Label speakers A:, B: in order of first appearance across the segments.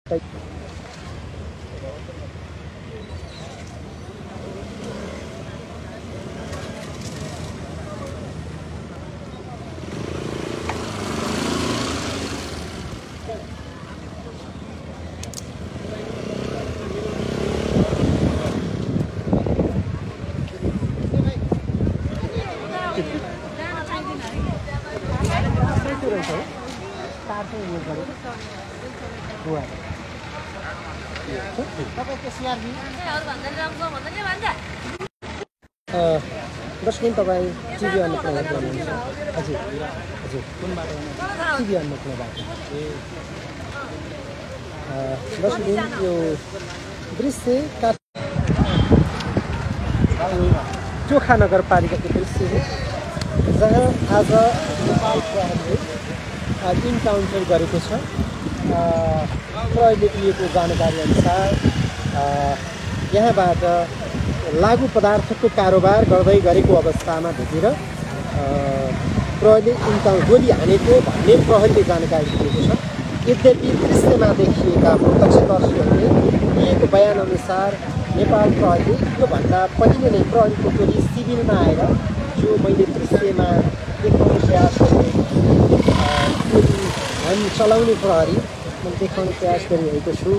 A: दर्शक तपाईँ टिभी अन्नपूर्ण हेर्नुहुन्छ। हजुर हजुर टिभी अन्नपूर्णबाट दर्शक यो दृश्य चोखा नगरपालिकाको दृश्य हो, जहाँ आज नेपाल प्रहरीले इन्काउन्टर गरेको छ। प्रहरीले दिएको जानकारी अनुसार यहाँबाट लागु पदार्थको कारोबार गर्दै गरेको अवस्थामा भेटेर प्रहरीले गोली हानेको भन्ने प्रहरीले जानकारी दिएको छ। यद्यपि दृश्यमा देखिएका प्रत्यक्षदर्शीहरूले दिएको बयानअनुसार नेपाल प्रहरीले योभन्दा पहिले नै प्रहरीको टोली सिभिलमा आएर जो मैले दृश्यमा देखाउने प्रयास हामी चलाउने प्रहरी मैले देखाउने प्रयास गरिरहेको छु।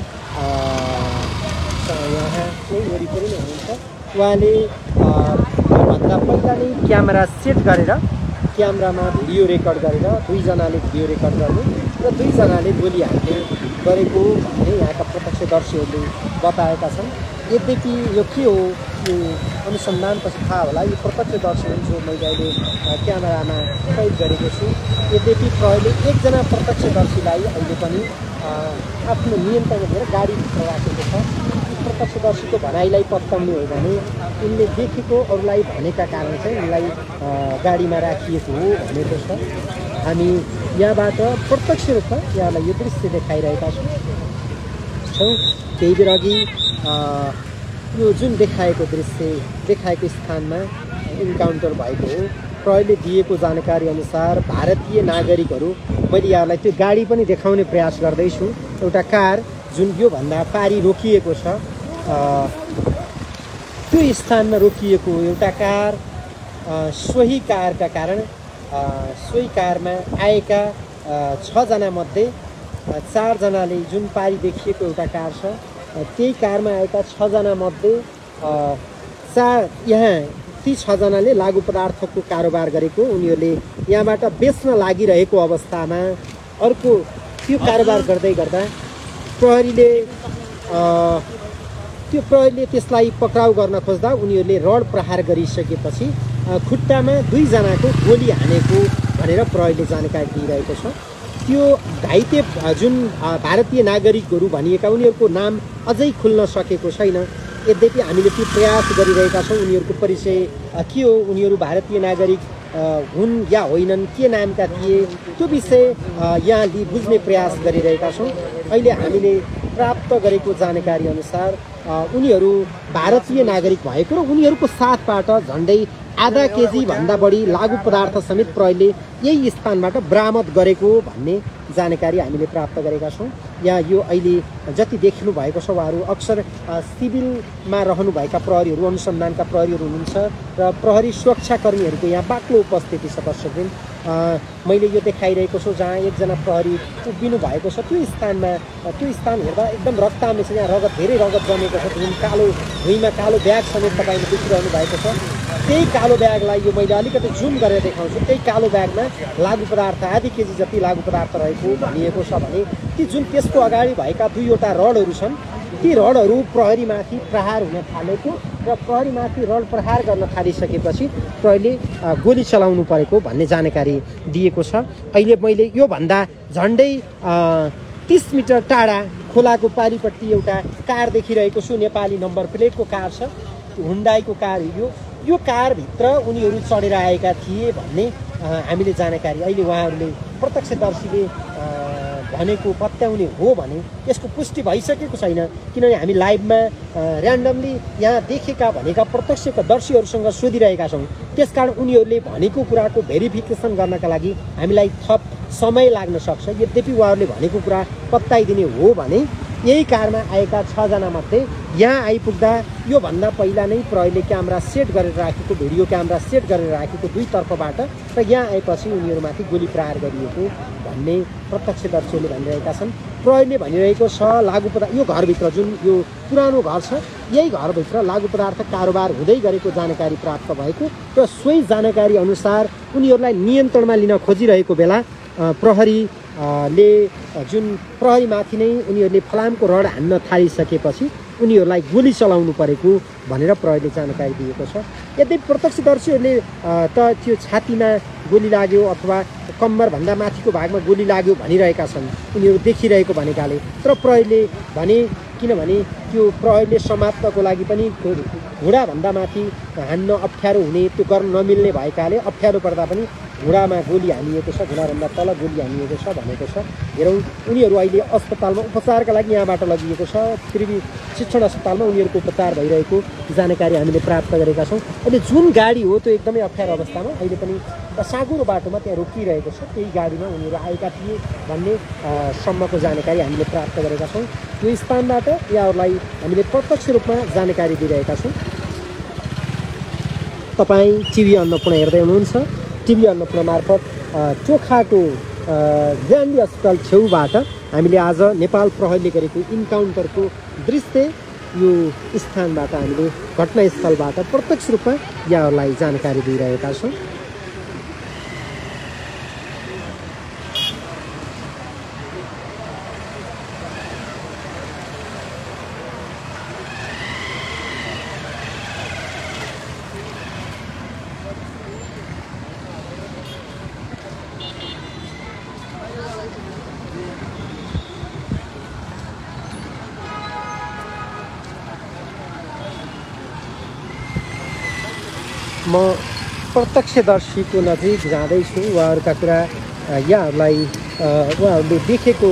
A: यहाँ चाहिँ वरिपरि नै हुनुहुन्छ। उहाँले भन्दा पहिला नै क्यामेरा सेट गरेर क्यामेरामा भिडियो रेकर्ड गरेर दुईजनाले भिडियो रेकर्ड गर्ने र दुईजनाले गोली हान्ने गरेको भन्ने यहाँका प्रत्यक्षदर्शीहरूले बताएका छन्। यद्यपि यो के हो यो अनुसन्धानपछि थाहा होला। यो प्रत्यक्षदर्शीहरू जो मैले अहिले क्यामेरामा कैद गरेको छु, यद्यपि प्रहरीले एकजना प्रत्यक्षदर्शीलाई अहिले पनि आफ्नो नियन्त्रणमा लिएर गाडीभित्र राखेको छ। प्रत्यक्षदर्शीको भनाइलाई पत्याउने हो भने उनले देखेको अरूलाई भनेका कारण चाहिँ उनलाई गाडीमा राखिएको हो भनेको छ। हामी यहाँबाट प्रत्यक्ष रूपमा यहाँलाई यो दृश्य देखाइरहेका छौँ। केही बेर अघि यो जुन देखाएको दृश्य देखाएको स्थानमा इन्काउन्टर भएको हो। प्रहरीले दिएको जानकारी अनुसार भारतीय नागरिकहरू, मैले यहाँलाई त्यो गाडी पनि देखाउने प्रयास गर्दैछु। एउटा कार जुन योभन्दा पारी रोकिएको छ, त्यो स्थानमा रोकिएको एउटा कार, सोही कारका कारण सोही कारमा आएका 6 जना मध्ये 4 जनाले जुन पारी देखिएको एउटा कार छ, त्यही कारमा आएका 6 जना मध्ये 4 यहाँ ती 6 जनाले लागु पदार्थको कारोबार गरेको, उनीहरूले यहाँबाट बेच्न लागिरहेको अवस्थामा अर्को त्यो कारोबार गर्दै गर्दा प्रहरीले त्यसलाई पक्राउ गर्न खोज्दा उनीहरूले रड प्रहार गरिसकेपछि खुट्टामा 2 जनाको गोली हानेको भनेर प्रहरीले जानकारी दिइरहेको छ। त्यो घाइते जुन भारतीय नागरिकहरू भनिएका उनीहरूको नाम अझै खुल्न सकेको छैन। यद्यपि हामीले त्यो प्रयास गरिरहेका छौँ। उनीहरूको परिचय के हो, उनीहरू भारतीय नागरिक हुन् या होइनन्, के नामका थिए, त्यो विषय यहाँ बुझ्ने प्रयास गरिरहेका छौँ। अहिले हामीले प्राप्त गरेको जानकारी अनुसार उनीहरू भारतीय नागरिक भएको र उनीहरूको साथबाट झन्डै आधा केजी भन्दा बढी लागु पदार्थ समेत प्रहरीले यही स्थानबाट बरामद गरेको भन्ने जानकारी हामीले प्राप्त गरेका छौँ। यहाँ यो अहिले जति देख्नु भएको छ उहाँहरू अक्सर सिभिलमा रहनुभएका प्रहरीहरू, अनुसन्धानका प्रहरीहरू हुनुहुन्छ र प्रहरी सुरक्षाकर्मीहरूको यहाँ बाक्लो उपस्थिति छ। दर्शकबिन मैले यो देखाइरहेको छु जहाँ एकजना प्रहरी उभिनु भएको छ, त्यो स्थान हेर्दा एकदम रक्तामे छ। यहाँ रगत, धेरै रगत जमेको छ। जुन कालो भुइँमा कालो ब्याग समेत तपाईँले देखिरहनु भएको छ, त्यही कालो ब्यागलाई यो मैले अलिकति जुम गरेर देखाउँछु। त्यही कालो ब्यागमा लागु पदार्थ आधी केजी जति लागु पदार्थ रहेको भनिएको छ भने ती जुन त्यसको अगाडि भएका 2वटा रडहरू छन्, ती रडहरू प्रहरीमाथि प्रहार हुन थालेको र प्रहरीमाथि रड प्रहार गर्न थालिसकेपछि प्रहरीले गोली चलाउनु परेको भन्ने जानकारी दिएको छ। अहिले मैले योभन्दा झन्डै 30 मिटर टाढा खोलाको पारिपट्टि एउटा कार देखिरहेको छु। नेपाली नम्बर प्लेटको कार छ, हुन्डाईको कार हो। यो कारभित्र उनीहरू चढेर आएका थिए भन्ने हामीले जानकारी अहिले उहाँहरूले प्रत्यक्षदर्शीले भनेको पत्याउने हो भने यसको पुष्टि भइसकेको छैन। किनभने हामी लाइभमा र्यान्डमली यहाँ देखेका भनेका प्रत्यक्षदर्शीहरूसँग सोधिरहेका छौँ। त्यसकारण उनीहरूले भनेको कुराको भेरिफिकेसन गर्नका लागि हामीलाई थप समय लाग्न सक्छ। यद्यपि उहाँहरूले भनेको कुरा पत्याइदिने हो भने यही कारमा आएका 6 जना मध्ये यहाँ आइपुग्दा योभन्दा पहिला नै प्रहरीले क्यामेरा सेट गरेर राखेको भिडियो क्यामेरा सेट गरेर राखेको दुई तर्फबाट र यहाँ आएपछि उनीहरूमाथि गोली प्रहार गरिएको भन्ने प्रत्यक्षदर्शीहरूले भनिरहेका छन्। प्रहरीले भनिरहेको छ लागु पदार्थ यो घरभित्र जुन यो पुरानो घर छ यही घरभित्र लागु पदार्थ कारोबार हुँदै गरेको जानकारी प्राप्त भएको र सोही जानकारी अनुसार उनीहरूलाई नियन्त्रणमा लिन खोजिरहेको बेला प्रहरीले जुन प्रहरीमाथि नै उनीहरूले फलामको रड हान्न थालिसकेपछि उनीहरूलाई गोली चलाउनु परेको भनेर प्रहरीले जानकारी दिएको छ। यद्यपि प्रत्यक्षदर्शीहरूले त त्यो छातीमा गोली लाग्यो अथवा कम्मरभन्दा माथिको भागमा गोली लाग्यो भनिरहेका छन् उनीहरू देखिरहेको भनेकाले। तर प्रहरीले भने किनभने त्यो प्रहरीले समात्नको लागि पनि घुँडाभन्दा माथि हान्न अप्ठ्यारो हुने त्यो गर्न नमिल्ने भएकाले अप्ठ्यारो पर्दा पनि घुँडामा गोली हानिएको छ घुँडाभन्दा तल गोली हानिएको छ भनेको छ। हेरौँ उनीहरू अहिले अस्पतालमा उपचारका लागि यहाँबाट लगिएको छ त्रिवी शिक्षण अस्पतालमा उनीहरूको उपचार भइरहेको जानकारी हामीले प्राप्त गरेका छौँ। अहिले जुन गाडी हो त्यो एकदमै अप्ठ्यारो अवस्थामा अहिले पनि साँगुरो बाटोमा त्यहाँ रोकिरहेको छ त्यही गाडीमा उनीहरू आएका थिए भन्ने सम्मको जानकारी हामीले प्राप्त गरेका छौँ। यो स्थानबाट यहाँहरूलाई हामीले प्रत्यक्ष रूपमा जानकारी दिइरहेका छौँ। तपाईँ टिभी अन्नपूर्ण हेर्दै हुनुहुन्छ। टिभी अन्नपूर्ण मार्फत चोखाको गान्धी अस्पताल छेउबाट हामीले आज नेपाल प्रहरीले गरेको इन्काउन्टरको दृश्य यो स्थानबाट हामीले घटनास्थलबाट प्रत्यक्ष रूपमा यहाँहरूलाई जानकारी दिइरहेका छौँ। म प्रत्यक्षदर्शीको नजिक जाँदैछु। उहाँहरूका कुरा यहाँहरूलाई उहाँहरूले देखेको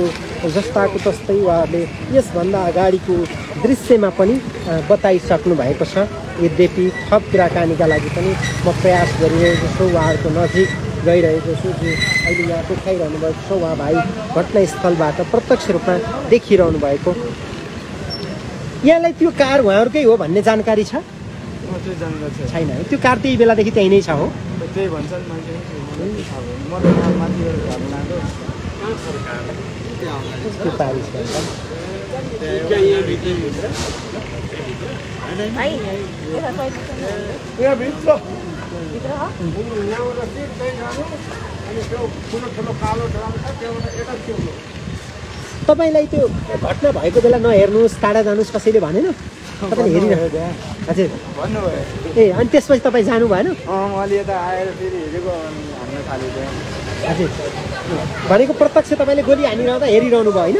A: जस्ताको तस्तै उहाँहरूले यसभन्दा अगाडिको दृश्यमा पनि बताइसक्नु भएको छ। यद्यपि थप कुराकानीका लागि पनि म प्रयास गरिरहेको छु उहाँहरूको नजिक गइरहेको छु। जो अहिले यहाँ देखाइरहनु भएको छ उहाँ भाइ घटनास्थलबाट प्रत्यक्ष रूपमा देखिरहनु भएको। यहाँलाई त्यो कार उहाँहरूकै हो भन्ने जानकारी छ? छैन है, त्यो कार त्यही बेलादेखि त्यही नै छ हो?
B: त्यही भन्छन् मान्छे
A: तपाईँलाई त्यो घटना भएको बेला नहेर्नुहोस् टाढा जानुहोस् कसैले भनेन? तपाईँले हेरिरह हजुर
B: भन्नुभयो।
A: ए अनि त्यसपछि तपाईँ जानु भएन?
B: मैले यता आएर फेरि हेरेको हान्न थालेको।
A: हजुर भनेको प्रत्यक्ष तपाईँले गोली हानिरहँदा हेरिरहनु भयो होइन?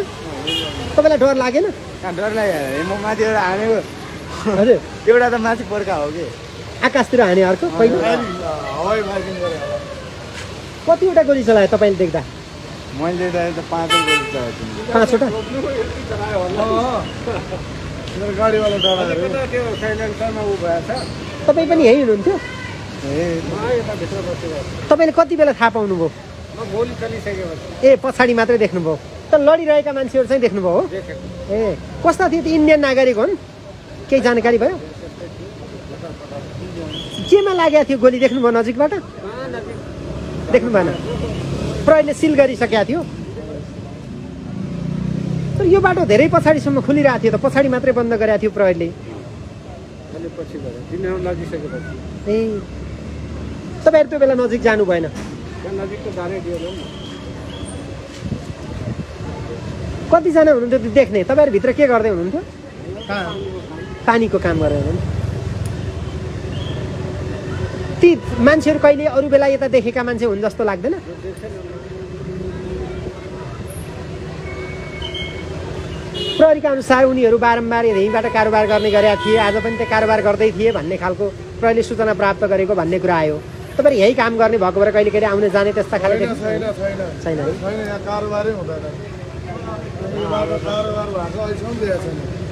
A: तपाईँलाई डर लागेन?
B: डर लाग्यो म माथिबाट हानेको।
A: हजुर
B: एउटा त माथि पर्खा हो कि
A: आकाशतिर हाने अर्को पहिलो
B: हवाई मार्किङ गरेँ।
A: कतिवटा गोली चलायो तपाईँले देख्दा?
B: मैले देख्दा त 5 गोली चलाएको।
A: 5वटा?
B: गाडीवाला डराएर त्यो साइलेन्सरमा उ भएछ।
A: तपाईँ पनि यहीँ हुनुहुन्थ्यो? तपाईँले कति बेला थाहा पाउनुभयो?
B: म गोली चलिसकेपछि।
A: ए पछाडि मात्रै देख्नुभयो त? लडिरहेका मान्छेहरू चाहिँ देख्नुभयो हो? ए कस्ता थियो? त्यो इन्डियन नागरिक हुन्? केही जानकारी भयो? केमा लागेको थियो गोली देख्नुभयो नजिकबाट? देख्नु भएन? प्रहरीले सिल गरिसकेका थियो तर यो बाटो धेरै पछाडिसम्म खुलिरहेको थियो त पछाडि मात्रै बन्द गरेको थियो प्रहरीले। ए तपाईँहरू त्यो बेला नजिक जानु भएन? कतिजना हुनुहुन्थ्यो त्यो देख्ने? तपाईँहरू भित्र के गर्दै हुनुहुन्थ्यो? पानीको काम गर्दै हुनुहुन्थ्यो। ती मान्छेहरू कहिले अरू बेला यता देखेका मान्छे हुन् जस्तो लाग्दैन? प्रहरीका अनुसार उनीहरू बारम्बार यहीँबाट कारोबार गर्ने गरेका थिए, आज पनि त्यो कारोबार गर्दै थिए भन्ने खालको प्रहरीले सूचना प्राप्त गरेको भन्ने कुरा आयो। तपाईँहरू यहीँ काम गर्ने भएको भएर कहिले कहिले आउने जाने त्यस्ता खालको छैन?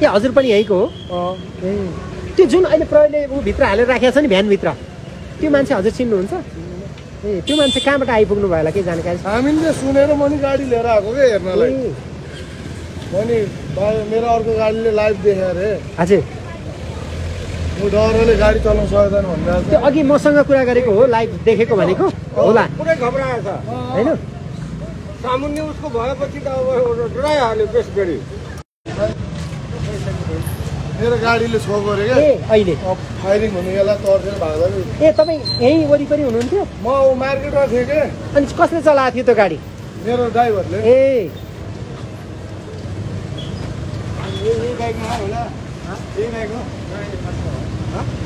A: ए हजुर पनि यहीँको हो? त्यो जुन अहिले प्रहरीले भित्र हालेर राखेको छ नि भ्यानभित्र त्यो मान्छे हजुर चिन्नुहुन्छ? ए त्यो मान्छे कहाँबाट आइपुग्नु भयो होला के जानकारी छ?
B: हामीले सुनेर म नि गाडी लिएर आएको के हेर्नलाई। भाइ मेरो अर्को गाडीले लाइभ देख्यो अरे
A: हजुर
B: म डरले गाडी चलाउन सक्दैन भनिरहेको
A: त्यो अघि मसँग कुरा गरेको हो लाइभ देखेको भनेको होला
C: पुरै घबराएछ
A: होइन
C: सामुन्ने उसको भएपछि त अब डराइहाल्यो बेस गरी
B: मेरो गाडीले छो गऱ्यो क्या
A: ए अहिले
B: अब फायरिङ हुने बेला तर्सेर भाग्दा
A: ए तपाईँ यहीँ वरिपरि हुनुहुन्थ्यो
B: म मार्केटमा थिएँ कि
A: अनि कसले चलाएको थियो त्यो गाडी
B: मेरो ड्राइभरले
A: ए
C: यही बाइकमा होला यही बाइक हो